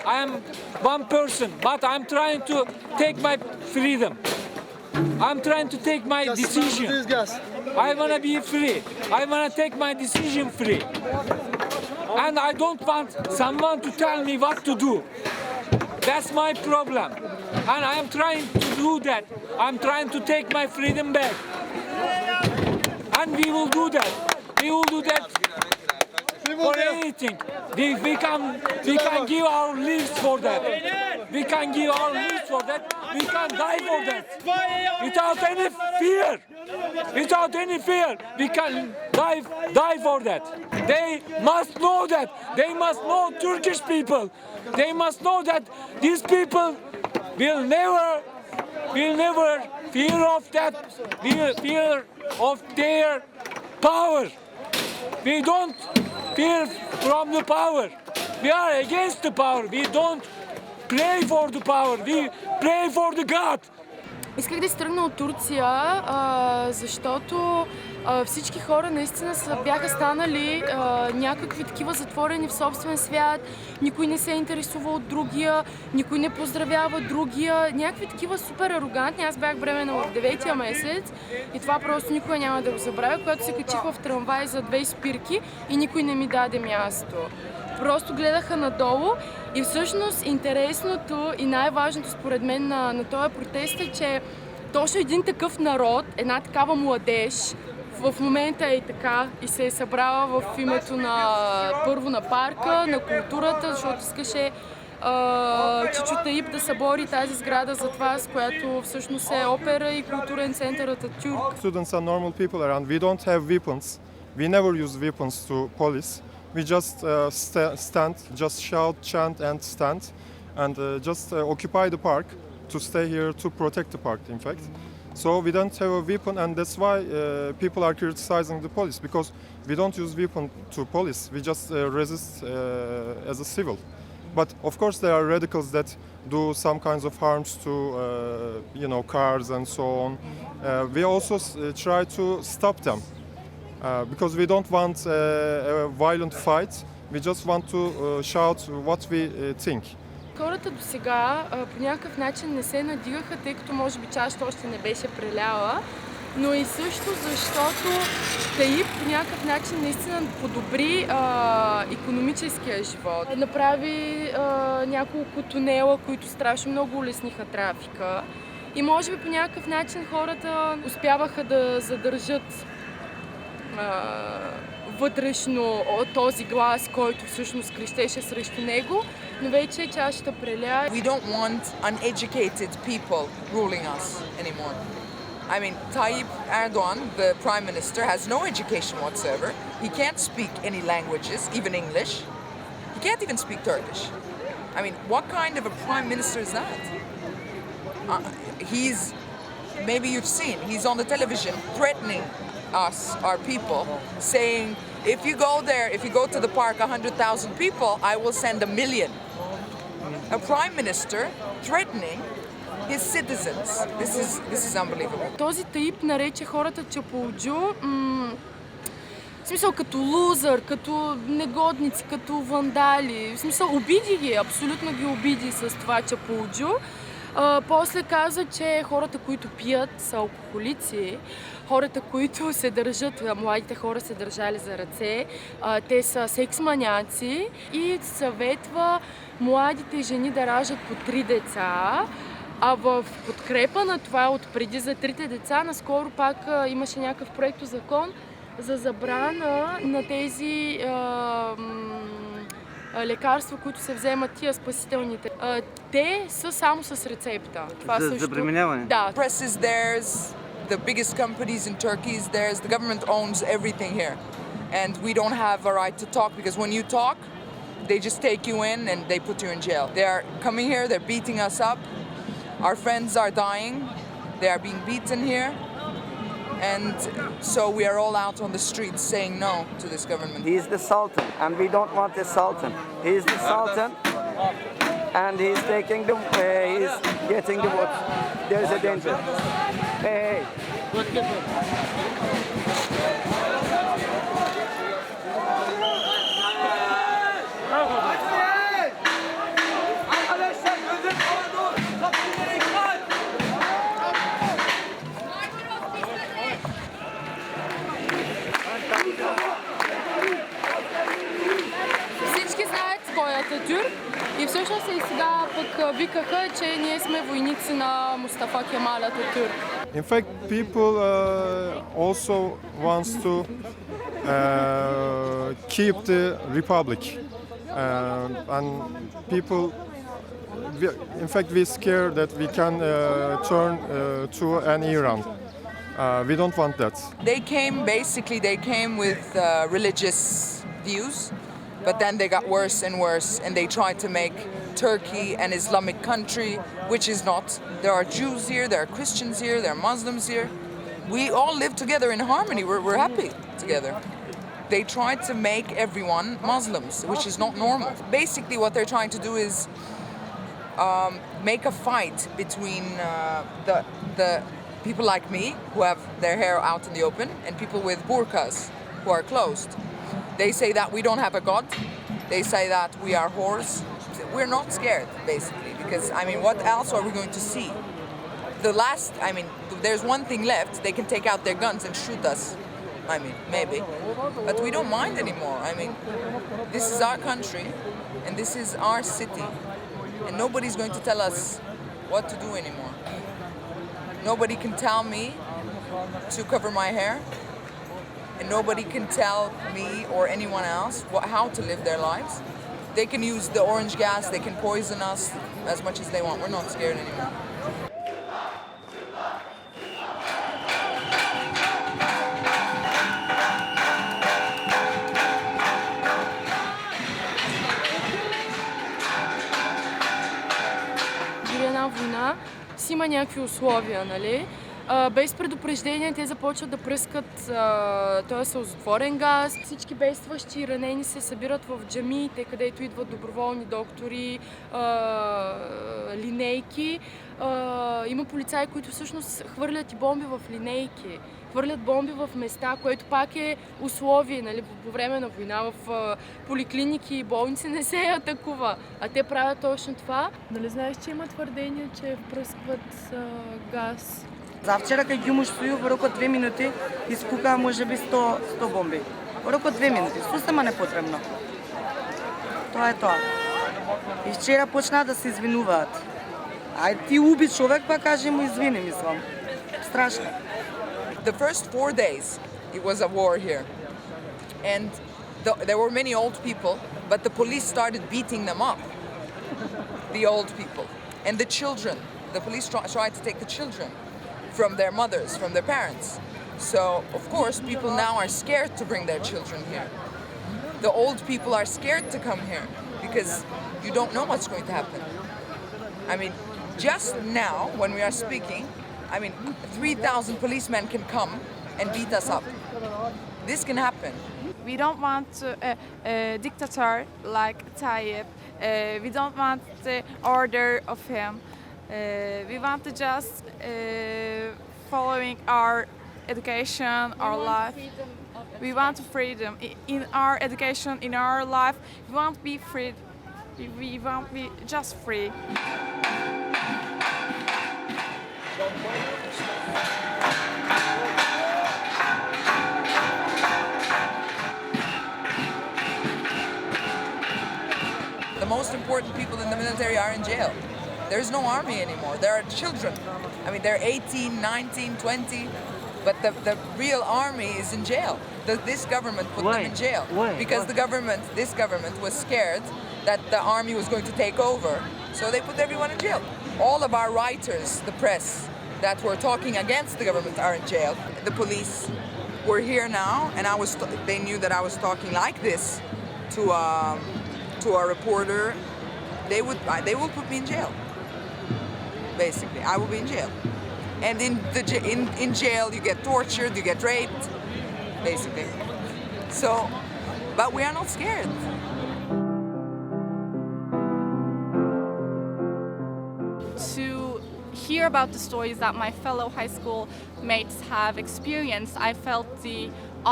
I am one person, but I'm trying to take my freedom. I'm trying to take my decision. I want to be free. I want to take my decision free. And I don't want someone to tell me what to do. That's my problem. And I am trying to do that. I'm trying to take my freedom back. And we will do that. We will do that for anything. We can give our lives for that. We can give our lives for that. We can die for that. Without any fear. Without any fear. We can die for that. They must know that. They must know Turkish people. They must know that these people will never fear of that. Fear of their power. We don't fear from the power. We are against the power. We don't pray for the power. We pray for the God. Исках да изтръгна от Турция, защото всички хора наистина бяха станали някакви такива затворени в собствен свят, никой не се интересува от другия, никой не поздравява другия, някакви такива супер арогантни. Аз бях бременна в 9-я месец и това просто никога няма да го забравя, когато се качих в трамвай за 2 спирки и никой не ми даде място. Просто гледаха надолу и всъщност интересното и най-важното според мен на този протест е, че точно един такъв народ, една такава младеж, в момента е така и се е събрала в името на първо на парка, на културата, защото искаше Чичо Таип да събори тази сграда за това, с която всъщност е опера и културен център Ататюрк. Students are normal people around. We don't have weapons. We never use weapons to police. We just stand, just shout, chant and stand and just occupy the park to stay here to protect the park, in fact. So we don't have a weapon and that's why people are criticizing the police because we don't use weapon to police. We just resist as a civil. But of course there are radicals that do some kinds of harms to cars and so on. We also try to stop them. Because we don't want a violent fight, we just want to shout what we think. Хората до сега по някакъв начин не се надигаха, тъй като може би чашата още не беше преляла, но и също защото Таип по някакъв начин наистина подобри икономическия живот. Направи няколко тунела, които страшно много улесниха трафика и може би по някакъв начин хората успяваха да задържат вътрешно този глас, който всъщност крещеше срещу него, но вече чашата преля. We don't want uneducated people ruling us anymore. I mean, Tayyip Erdogan, the prime minister, has no education whatsoever. He can't speak any languages, even English. He can't even speak Turkish. I mean, what kind of a prime minister is that? Maybe you've seen, he's on the television threatening us, our people, saying, if you go there, if you go to the park 100,000 people, I will send 1 million. A prime minister threatening his citizens. This is unbelievable. Този Таип нарече хората чапулджу, в смисъл като лузър, като негодници, като вандали. В смисъл обиди ги, абсолютно ги обиди с това чапулджу. После каза, че хората, които пият, са алкохолици. Хората, които се държат, младите хора се държали за ръце, те са секс-маняци и съветва младите жени да раждат по 3 деца. А в подкрепа на това отпреди за 3 деца, наскоро пак имаше някакъв проектозакон за забрана на тези лекарства, които се вземат тия спасителните. Те са само с рецепта. Това за забременяване? Да. Press is theirs, the biggest companies in Turkey is theirs, the government owns everything here. And we don't have a right to talk because when you talk, they just take you in and they put you in jail. They are coming here, they're beating us up. Our friends are dying, they are being beaten here. And so we are all out on the streets saying no to this government. He is the Sultan and we don't want the Sultan. He is the Sultan. and he's taking the, he's getting the vote. There is a danger. Hey, Всички знаят кой е Ататюрк и всъщност и сега пък викаха, че ние сме войници на Мустафа Кемал Ататюрк. In fact, people also wants to keep the republic, and people. In fact, we're scared that we can turn to an Iran. We don't want that. They came with religious views, but then they got worse and worse, and they tried to make Turkey an Islamic country, which is not. There are Jews here, there are Christians here, there are Muslims here. We all live together in harmony. We're happy together. They tried to make everyone Muslims, which is not normal. Basically, what they're trying to do is make a fight between the people like me, who have their hair out in the open, and people with burqas, who are closed. They say that we don't have a God. They say that we are whores. We're not scared, basically, because, I mean, what else are we going to see? There's one thing left. They can take out their guns and shoot us. I mean, maybe. But we don't mind anymore. I mean, this is our country, and this is our city. And nobody's going to tell us what to do anymore. Nobody can tell me to cover my hair. And nobody can tell me or anyone else how to live their lives. They can use the orange gas, they can poison us as much as they want. We're not scared anymore. При една война си има някакви условия, нали? Без предупреждение те започват да пръскат този сълзотворен газ. Всички бедстващи и ранени се събират в джамиите, където идват доброволни доктори, линейки. Има полицаи, които всъщност хвърлят и бомби в линейки. Хвърлят бомби в места, което пак е условие, нали, по време на война. В поликлиники и болници не се атакува, а те правят точно това. Нали знаеш, че има твърдение, че впръскват газ? Завчера kad gimus stoju v roku 2 minuti izpuka може би 100 бомби. В roku 2 минути. Съвсем непотребно. Това е това. И вчера почна да се извинуват. А ти уби човек, па каже му извини, мислам. Страшно. The first 4 days, it was a war here. And there were many old people, but the police started beating them up. The old people. And the children. The police tried to take the children from their mothers, from their parents. So, of course, people now are scared to bring their children here. The old people are scared to come here because you don't know what's going to happen. I mean, just now, when we are speaking, 3,000 policemen can come and beat us up. This can happen. We don't want a dictator like Tayyip. We don't want the order of him. We want to just following our education, our life. We want freedom in our education, in our life. We want to be free. We want to be just free. The most important people in the military are in jail. There is no army anymore. There are children. They're 18, 19, 20, but the real army is in jail. This government put them in jail. Why? Because this government was scared that the army was going to take over, so they put everyone in jail. All of our writers, the press, that were talking against the government are in jail. The police were here now, and they knew that I was talking like this to a reporter. They will put me in jail. Basically, I will be in jail, and in jail you get tortured, you get raped, basically. So, but we are not scared. hear about the stories that my fellow high school mates have experienced, I felt the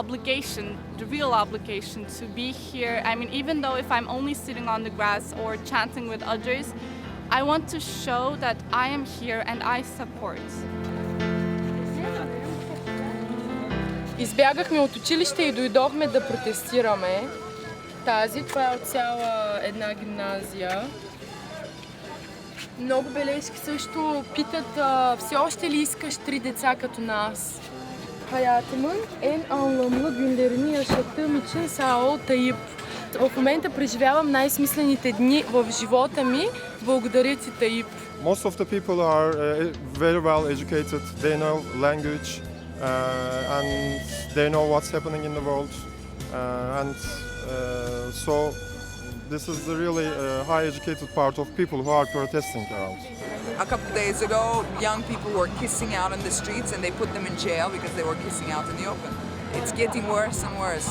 obligation, the real obligation to be here. I mean, even though if I'm only sitting on the grass or chanting with others, I want to show that I am here and I support. Избягахме от училище и дойдохме да протестираме. Това е от цяла една гимназия. Много бележки също питат, все още ли искаш 3 деца като нас? Hayatımın en anlamlı günlerini yaşadığım için sağ ol Tayyip. В момента преживявам най-смислените дни в живота ми. Благодаря ти, Таyyip. Most of the people are very well educated. They know language and they know what's happening in the world. So this is the really high educated part of people who are protesting around. A couple of days ago, young people were kissing out in the streets and they put them in jail because they were kissing out in the open. It's getting worse and worse.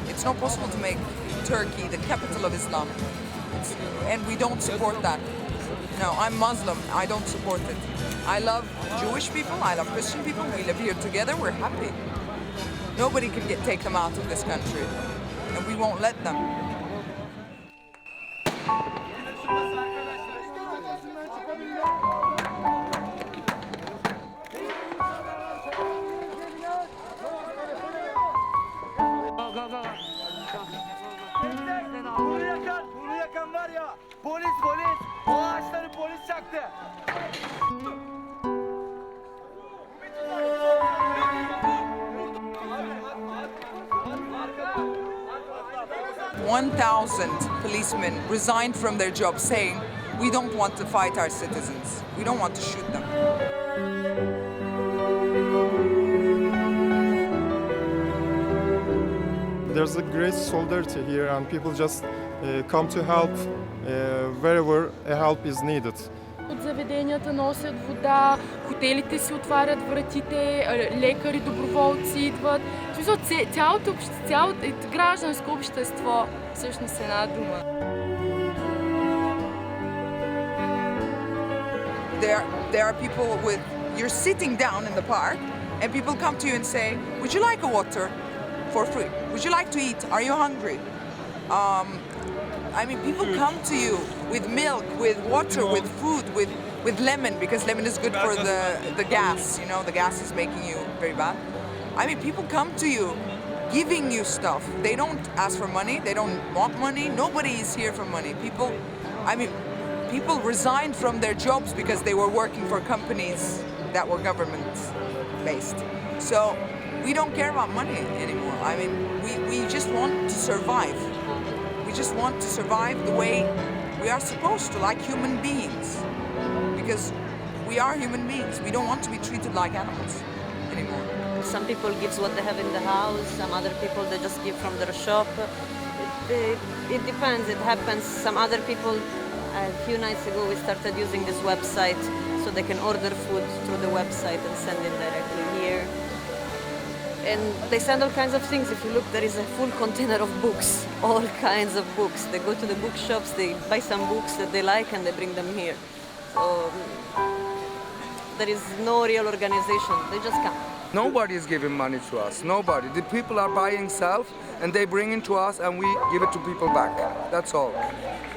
It's not possible to make Turkey the capital of Islam. And we don't support that. No, I'm Muslim. I don't support it. I love Jewish people. I love Christian people. We live here together. We're happy. Nobody can take them out of this country. And we won't let them. Bunu yakan var ya, polis, o ağaçları polis çaktı. 1,000 policemen resigned from their job saying, we don't want to fight our citizens. We don't want to shoot them. There's a great solidarity here and people just come to help wherever help is needed. От заведенията носят вода, хотелите си отварят вратите, лекари, доброволци идват. В смисъл, цялото гражданско общество, всъщност една дума. There are people with, you're sitting down in the park and people come to you and say, would you like a water for free? Would you like to eat? Are you hungry? I mean, people come to you with milk, with water, with food, with lemon, because lemon is good for the gas, you know, the gas is making you very bad. I mean, people come to you giving you stuff. They don't ask for money, they don't want money, nobody is here for money. People resigned from their jobs because they were working for companies that were government-based. So we don't care about money anymore. I mean, we just want to survive. We just want to survive the way we are supposed to, like human beings. Because we are human beings. We don't want to be treated like animals anymore. Some people give what they have in the house, some other people they just give from their shop. It depends, it happens. Some other people, a few nights ago we started using this website so they can order food through the website and send it directly here. And they send all kinds of things. If you look, there is a full container of books, all kinds of books. They go to the bookshops, they buy some books that they like and they bring them here. So there is no real organization, they just come. Nobody is giving money to us, nobody. The people are buying self and they bring it to us and we give it to people back. That's all.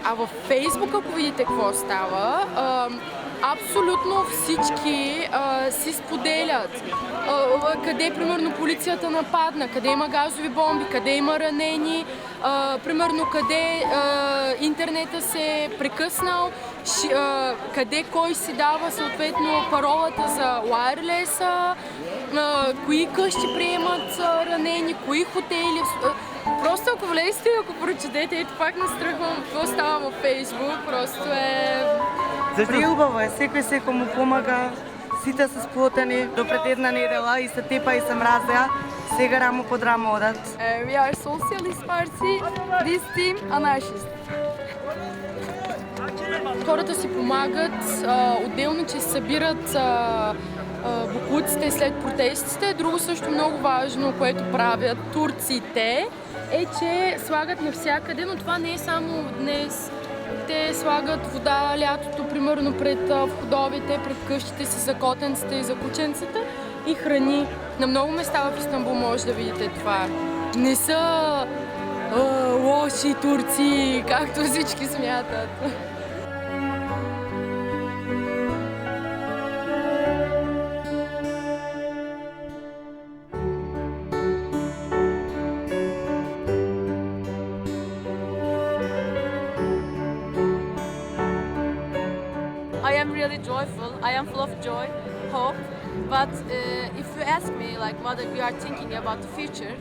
А във Фейсбук, ако видите какво става, абсолютно всички си споделят къде, примерно, полицията нападна, къде има газови бомби, къде има ранени, примерно, къде интернета се е прекъснал, къде кой си дава съответно паролата за wireless, кои къщи приемат ранени, кои хотели. Просто ако влезете и ако прочетете, ето пак настръхвам какво става във Фейсбук, просто е... Приубаво е, секој му помага, сите се сплотени до пред една недела и се тепа и се мразеа, сега рамо под рамо одат. We are Socialist Party, this team anarchist. Хората си помагат, отделно, че събират боклуците след протестите. Друго също много важно, което правят турците, е, че слагат навсякъде, но това не е само днес. Те слагат вода лятото, примерно пред входовете, пред къщите си за котенцата и за кученцата и храни. На много места в Истанбул може да видите това. Не са лоши турци, както всички смятат. I am really joyful. I am full of joy, hope. But if you ask me, like, what we are thinking about the future,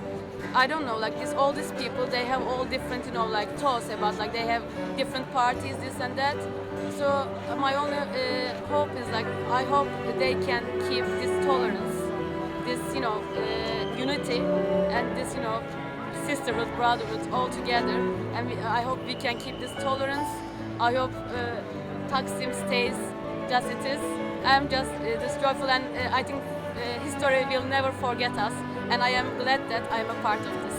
I don't know. Like, all these people, they have all different, like, thoughts about, like, they have different parties, this and that. So my only hope is, like, I hope they can keep this tolerance, this, unity, and this, sisterhood, brotherhood all together. And I hope we can keep this tolerance. I hope Taksim stays just it is. I'm just joyful, and I think history will never forget us, and I am glad that I am a part of this.